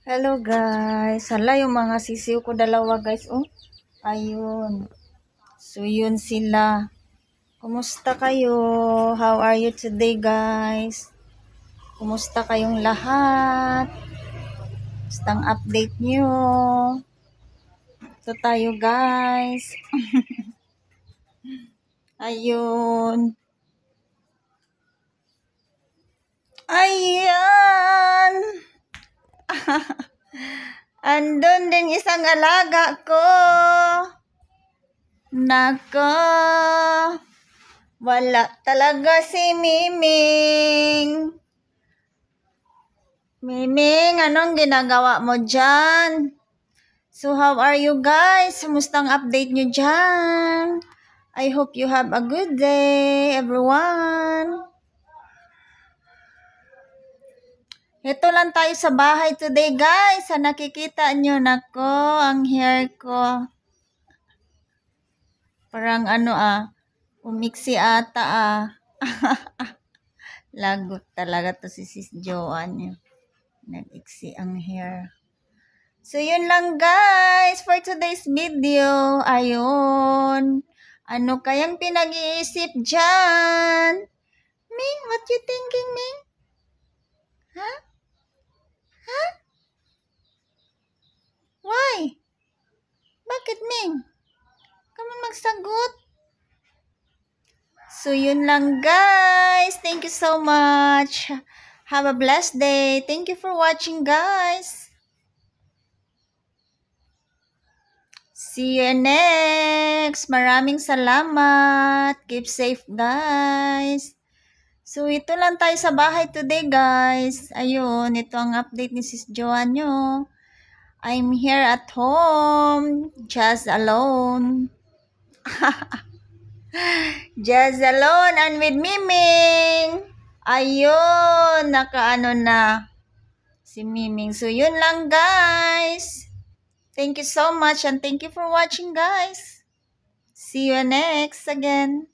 Hello guys. Hala yung mga sisiw ko dalawa guys. Oh. Ayun. So yun sila. Kumusta kayo? How are you today guys? Kumusta kayong lahat? Kumusta update nyo? Ito tayo guys. Ayun. Ayan. Andun din isang alaga ko. Nako. Wala talaga si Miming. Miming, anong ginagawa mo dyan? So, how are you guys? Mustang update nyo dyan? I hope you have a good day, everyone. Ito lang tayo sa bahay today, guys. Sa nakikita nyo, nako, ang hair ko. Parang umiksi ata Lagot talaga to si Sis Joanne. Nag-iksi ang hair. So, yun lang guys for today's video. Ayun. Ano kayang pinag-iisip dyan? Ming, what you thinking, Ming? Ha? Ha? Why? Bakit, Ming? Kamu magsagot? So, yun lang guys. Thank you so much. Have a blessed day. Thank you for watching, guys. See you next. Maraming salamat. Keep safe, guys. So, ito lang tayo sa bahay today, guys. Ayun, ito ang update ni Sis Joanne nyo. I'm here at home. Just alone. Just alone and with Miming. Ayun, nakaano na si Miming. So, yun lang, guys. Thank you so much and thank you for watching, guys. See you next again.